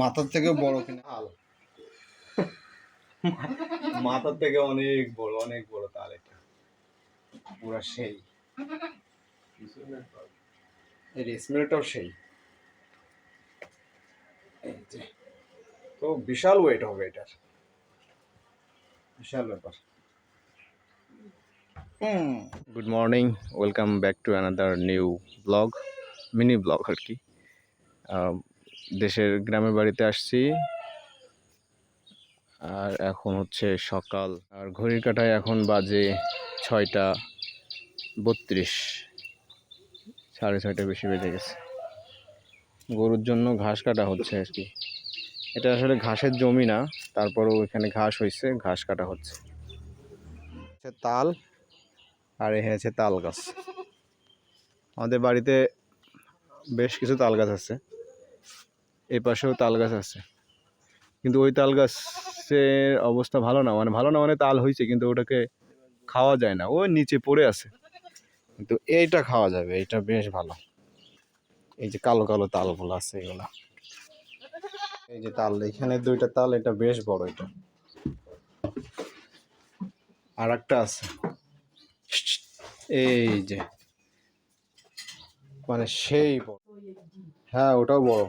মাথার থেকে বড় কিনা তাল, মাথার থেকে অনেক বড়, অনেক বড় তাল। এটা পুরা সেই, এর স্মেলটাও সেই। তো বিশাল ওয়েট হবে এটার, বিশাল ব্যাপার। Good morning, welcome back to another new blog, mini blog আর কি। দেশের গ্রামের বাড়িতে আসছি, আর এখন হচ্ছে সকাল, আর ঘড়ির কাঁটায় এখন বাজে 6টা 32, 6:30 বেশি বেজে গেছে। গরুর জন্য ঘাস কাটা হচ্ছে আর কি। এটা আসলে ঘাসের জমি না, তারপরেও এখানে ঘাস হয়েছে, ঘাস কাটা হচ্ছে। তাল, আর এ হচ্ছে তাল গাছ। আমাদের বাড়িতে বেশ কিছু তাল গাছ আছে, এই পাশেও তাল গাছ আছে, কিন্তু ওই তাল গাছের অবস্থা ভালো না, ভালো না মানে তাল হয়েছে কিন্তু ওটাকে খাওয়া যায় না, ওই নিচে পড়ে আছে। কিন্তু এইটা খাওয়া যাবে, এইটা বেশ ভালো। এই যে কালো কালো তালগুলো আছে এগুলা, এই যে তাল, এখানে দুইটা তাল, এটা বেশ বড়। এটা আর একটা আছে, এই যে সেই বড়। হ্যাঁ, ওটাও বড়,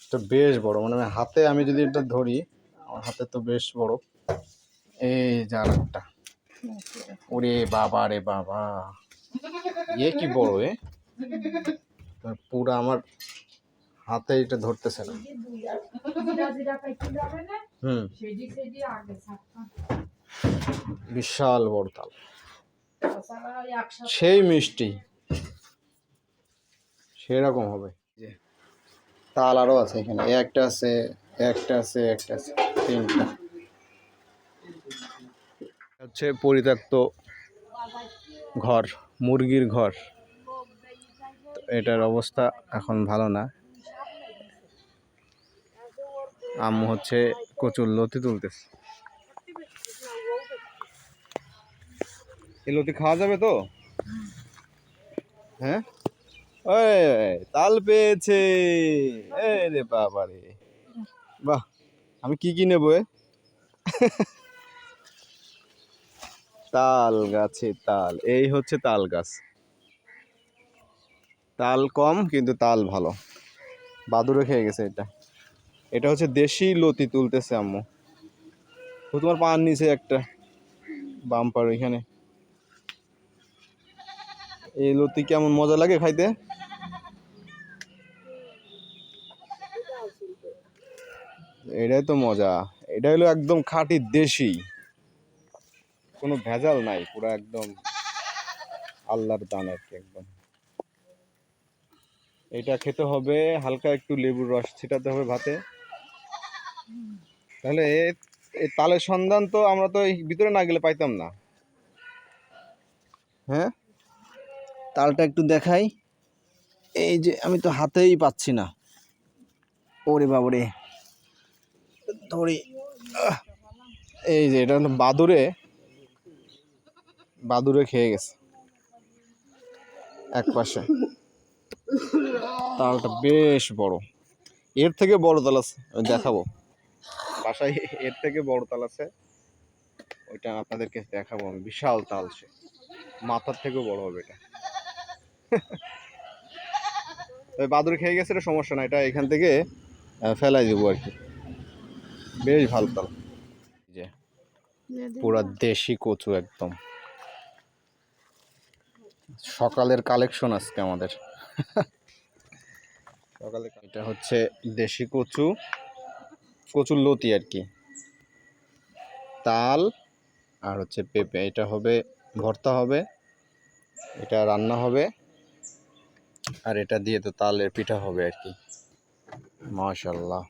এটা বেশ বড়, আমি হাতে, আমি যদি এটা ধরি, আমার হাতে তো বেশ বড়। এই যে আর একটা, ওরে বাবা রে বাবা, কি বড়! পুরা আমার হাতে এটা ধরতেছে না। বিশাল বড় তাল, সেই মিষ্টি, সেরকম হবে। যে তাল আরো আছে এখানে, একটা আছে, একটা আছে, একটা আছে, তিনটা। হচ্ছে পরিত্যক্ত ঘর, মুরগির ঘর। এটার অবস্থা এখন ভালো না। আম্মু হচ্ছে কচুর লতি তুলতেছে। এই লতি খাওয়া যাবে তো? হ্যাঁ, ওই তাল পেয়েছে, রে বাবা রে বাহ! আমি কি নেবো? তাল গাছে তাল, এই হচ্ছে তাল গাছ। তাল কম কিন্তু তাল ভালো, বাদুড়ে খেয়ে গেছে এটা। এটা হচ্ছে দেশি লতি তুলতেছে আম্মু। তো তোমার পান নিচে একটা বাম্পার ওইখানে। এই লতি কেমন মজা লাগে খাইতে? এটাই তো মজা, এটা হলো একদম খাঁটি দেশি, কোনো ভেজাল নাই, পুরো একদম আল্লাহর দান আর কি একদম। এটা খেতে হবে, হালকা একটু লেবুর রস ছিটাতে হবে ভাতে, তাহলে এই তালের সন্ধান তো আমরা তো এই ভিতরে না গেলে পাইতাম না। হ্যাঁ, তালটা একটু দেখাই, এই যে আমি তো হাতেই পাচ্ছি না, ওরে বাবরে ধরি। এই যে এটা হলো বাদুড়ে, বাদুড়ে খেয়ে গেছে এক পাশে। তালটা বেশ বড়, এর থেকে বড় তাল আছে, আমি দেখাবো বাসায়, এর থেকে বড় তাল আছে, ওইটা আপনাদেরকে দেখাবো আমি। বিশাল তাল, সে মাথার থেকেও বড় হবে এটা। তবে বাদুড়ে খেয়ে গেছে, এটা সমস্যা না, এটা এখান থেকে ফেলাই দেবো আর কি। বেশ ভালো তাল, যে পুরা দেশি কচু একদম। সকালের কালেকশন আজকে আমাদের। সকালে এটা হচ্ছে দেশি কচু, কচুর লতি আর কি, তাল আর হচ্ছে পেঁপে। এটা হবে ভর্তা হবে, এটা রান্না হবে, আর এটা দিয়ে তো তালের পিঠা হবে আর কি। মাশাআল্লাহ,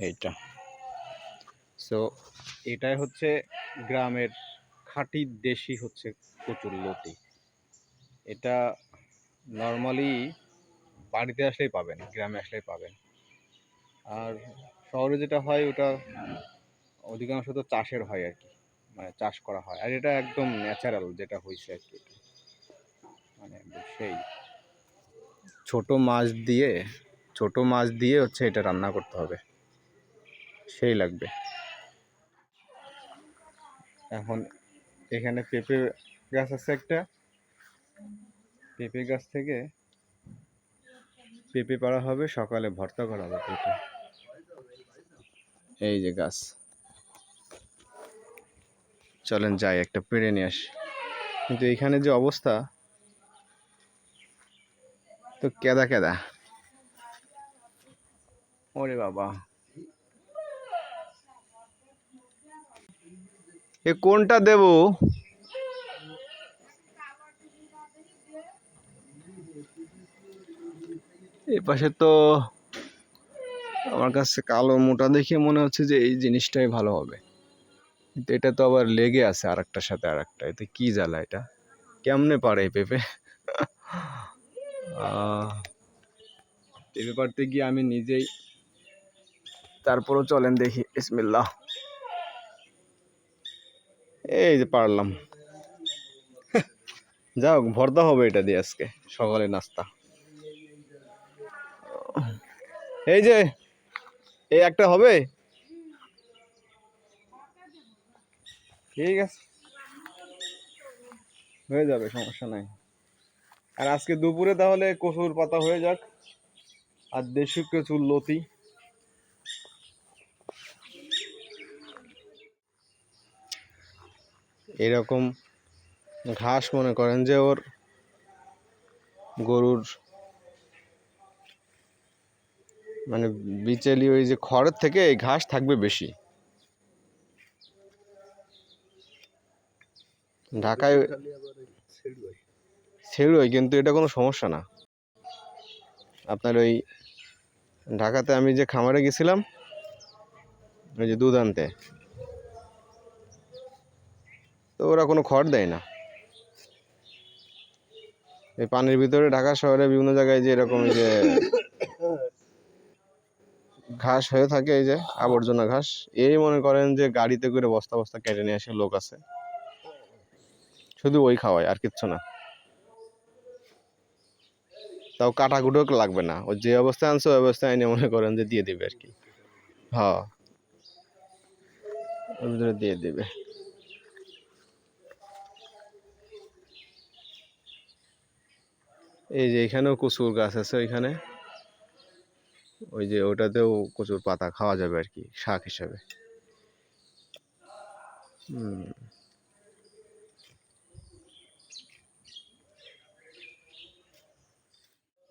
এইটা সো এটাই হচ্ছে গ্রামের খাঁটি দেশি হচ্ছে কচুর লতি। এটা নর্মালি বাড়িতে আসলেই পাবেন, গ্রামে আসলেই পাবেন। আর শহরে যেটা হয় ওটা অধিকাংশ তো চাষের হয় আর কি, চাষ করা হয়। আর এটা একদম ন্যাচারাল যেটা হয়েছে আর কি, মানে সেই ছোট মাছ দিয়ে হচ্ছে এটা রান্না করতে হবে, সেই লাগবে। এখন এখানে পেঁপে গাছ আছে একটা, পেঁপে গাছ থেকে পেঁপে পাড়া হবে, সকালে ভর্তা করা হবে পেঁপে। এই যে গাছ, চলেন যাই একটা পেড়ে নিয়ে আসি। কিন্তু এখানে যে অবস্থা, তো কেদা কেদা, ওরে বাবা, এ কোনটা দেব? এই পাশে তো আমার কাছে কালো মোটা দেখে মনে হচ্ছে যে এই জিনিসটাই ভালো হবে, কিন্তু এটা তো আবার লেগে আছে আর একটার সাথে আর একটা। এতে কি জ্বালা, এটা কেমনে পারে পেঁপে? পেঁপে পাড়তে গিয়ে আমি নিজেই, তারপরও চলেন দেখি, বিসমিল্লাহ। এই যে পারলাম, যাও ভর্তা হবে এটা দিয়ে আজকে সকালে নাস্তা। এই যে এই একটা হবে, ঠিক আছে, হয়ে যাবে, সমস্যা নাই। আর আজকে দুপুরে তাহলে কচুর পাতা হয়ে যাক, আর দেশি কচুর লতি। এরকম ঘাস মনে করেন যে ওর গরুর মানে বিচেলি ওই যে খড়ের থেকে এই ঘাস থাকবে বেশি। ঢাকায় ছেড়ু হয়, কিন্তু এটা কোনো সমস্যা না। আপনার ওই ঢাকাতে আমি যে খামারে গেছিলাম, ওই যে দুধ আনতে, তো ওরা কোনো খড় দেয় না। এই পানির ভিতরে ঢাকা শহরে বিভিন্ন জায়গায় যে এরকম এই যে ঘাস হয়ে থাকে, এই যে আবর্জনা ঘাস, এই মনে করেন যে গাড়িতে করে বস্তা বস্তা কেটে নিয়ে আসে লোক আছে, শুধু ওই খাওয়ায় আর কিচ্ছু না। তাও কাটাকুটো লাগবে না, ও যে অবস্থায় আনছে ওই অবস্থায় এনে মনে করেন যে দিয়ে দিবে আর কি। হ্যাঁ, ওর ভিতরে দিয়ে দিবে। এই যে এখানেও কচুর গাছ আছে, ওইখানে ওই যে ওটাতেও কচুর পাতা খাওয়া যাবে আর কি, শাক হিসাবে।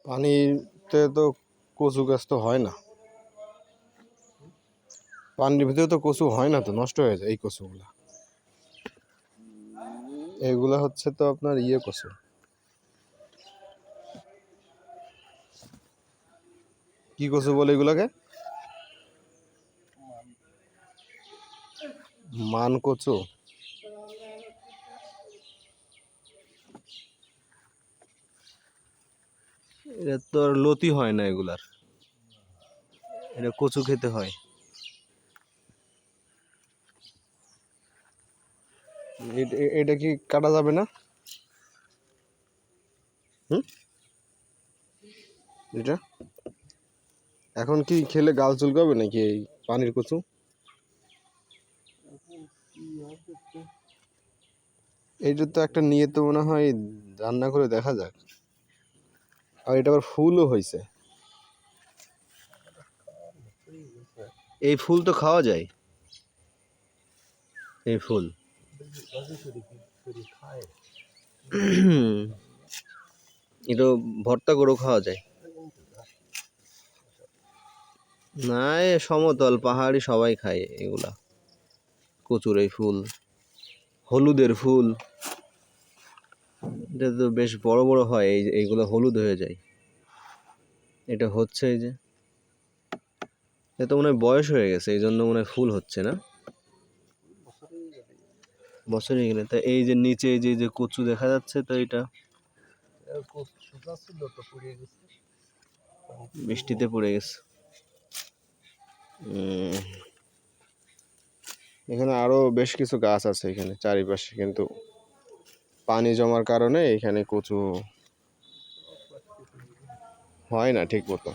পানিতে তো কচু গাছ তো হয় না, পানির ভিতরে তো কচু হয় না, তো নষ্ট হয়ে যায় এই কচুগুলা। এগুলা হচ্ছে তো আপনার ইয়ে কচু, কি কচু বলে এগুলাকে? মান কচু। এটা তো আর লতি হয় না এগুলার, এটা কচু খেতে হয়। এটা কি কাটা যাবে না? হুম, এটা এখন কি খেলে গাল চুলকাবে নাকি এই পানির কচু? এইটা তো একটা নিয়ে তো মনে হয় রান্না করে দেখা যাক। আর এটা আবার ফুলও হয়েছে, এই ফুল তো খাওয়া যায়, এই ফুল। এটা ভর্তা করেও খাওয়া যায়। না, এ সমতল পাহাড়ি সবাই খায় এগুলা, কচুর এই ফুল, হলুদের ফুল। এটা তো বেশ বড় বড় হয়, এইগুলো হলুদ হয়ে যায়। এটা হচ্ছে এই যে, এটা মনে হয় বয়স হয়ে গেছে, এই জন্য মনে হয় ফুল হচ্ছে না, বছরই গেলে। তা এই যে নিচে এই যে কচু দেখা যাচ্ছে, তো এটা বৃষ্টিতে পড়ে গেছে। এখানে আরো বেশ কিছু গাছ আছে এখানে চারিপাশে, কিন্তু পানি জমার কারণে এখানে কচু হয় না ঠিক মতো।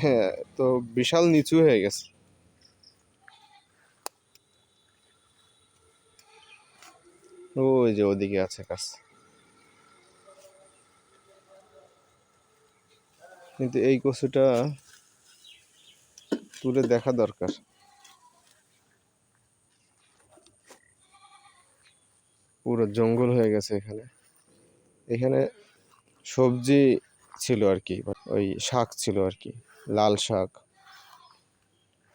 হ্যাঁ, তো বিশাল নিচু হয়ে গেছে। ওই যে ওদিকে আছে গাছ, কিন্তু এই কচুটা তুলে দেখা দরকার। পুরো জঙ্গল হয়ে গেছে এখানে। এখানে সবজি ছিল আর কি, ওই শাক ছিল আর কি, লাল শাক,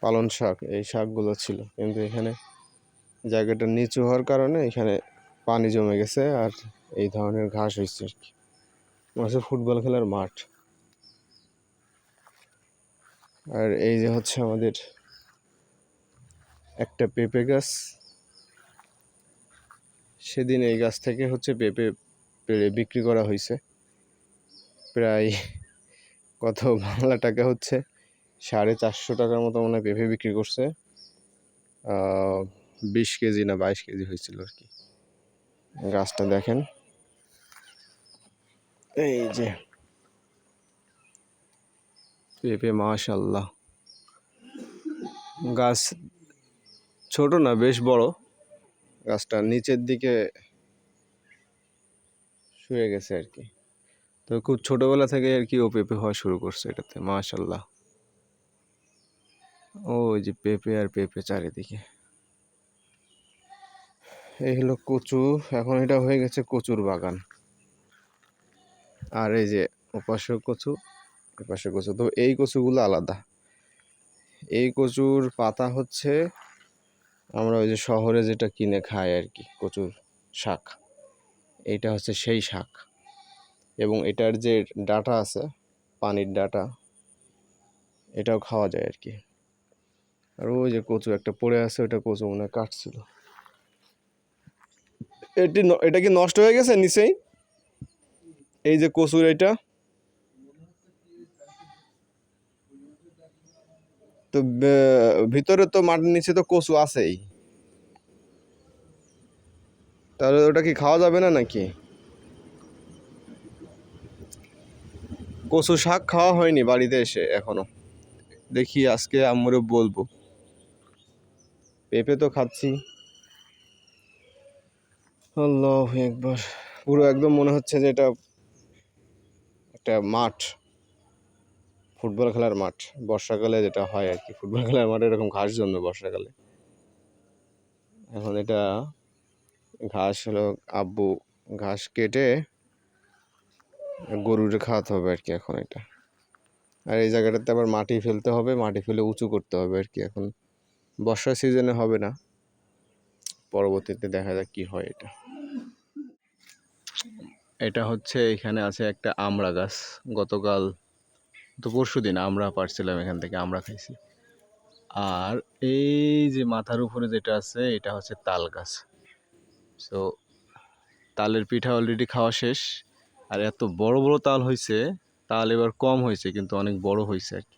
পালং শাক, এই শাকগুলো ছিল। কিন্তু এখানে জায়গাটা নিচু হওয়ার কারণে এখানে পানি জমে গেছে আর এই ধরনের ঘাস হয়েছে আর কি। মাঝে ফুটবল খেলার মাঠ। আর এই যে হচ্ছে আমাদের একটা পেঁপে গাছ। সেদিন এই গাছ থেকে হচ্ছে পেঁপে পেড়ে বিক্রি করা হয়েছে, প্রায় কত বাংলা টাকা হচ্ছে 450 টাকার মতো মনে হয় পেঁপে বিক্রি করছে। 20 কেজি না 22 কেজি হয়েছিল আর কি। গাছটা দেখেন, এই যে পেঁপে, মাশাল্লাহ। গাছ ছোট না, বেশ বড়। গাছটা নিচের দিকে শুয়ে গেছে আর কি। তো খুব ছোটবেলা থেকে আর কি ও পেঁপে হওয়া শুরু করছে এটাতে, মাশাল্লাহ। ওই যে পেঁপে আর পেঁপে চারিদিকে। এই হলো কচু, এখন এটা হয়ে গেছে কচুর বাগান। আর এই যে ওপাশে কচু, এপাশে কচু। তো এই কচুগুলো আলাদা। এই কচুর পাতা হচ্ছে আমরা ওই যে শহরে যেটা কিনে খাই আর কি, কচুর শাক, এইটা হচ্ছে সেই শাক। এবং এটার যে ডাঁটা আছে, পানির ডাঁটা, এটাও খাওয়া যায় আর কি। আর ওই যে কচু একটা পড়ে আছে, ওটা কচু মনে হয় কাটছিল। এটা কি নষ্ট হয়ে গেছে নিচেই? এই যে কচুর এটা তো ভিতরে তো মাটির নিচে তো কচু আছেই, তাহলে ওটা কি খাওয়া যাবে না নাকি? কচু শাক খাওয়া হয়নি বাড়িতে এসে এখনো, দেখি আজকে আম্মুরে বলবো। পেঁপে তো খাচ্ছি। আল্লাহু একবার, পুরো একদম মনে হচ্ছে যে এটা একটা মাঠ, ফুটবল খেলার মাঠ। বর্ষাকালে যেটা হয় আর কি, ফুটবল খেলার মাঠে এরকম ঘাস জন্মে বর্ষাকালে। এখন এটা ঘাস হলো, আব্বু ঘাস কেটে গরুরে খাওয়াতে হবে আর কি এখন এটা। আর এই জায়গাটাতে আবার মাটি ফেলতে হবে, মাটি ফেলে উঁচু করতে হবে আর কি। এখন বর্ষার সিজনে হবে না, পরবর্তীতে দেখা যাক কি হয় এটা। এটা হচ্ছে এখানে আছে একটা আমড়া গাছ। গতকাল তো পরশু দিন আমরা পারছিলাম এখান থেকে, আমরা খাইছি। আর এই যে মাথার উপরে যেটা আছে, এটা হচ্ছে তাল গাছ। সো তালের পিঠা অলরেডি খাওয়া শেষ। আর এত বড় বড় তাল হয়েছে, তাল এবার কম হয়েছে কিন্তু অনেক বড় হয়েছে আর কি।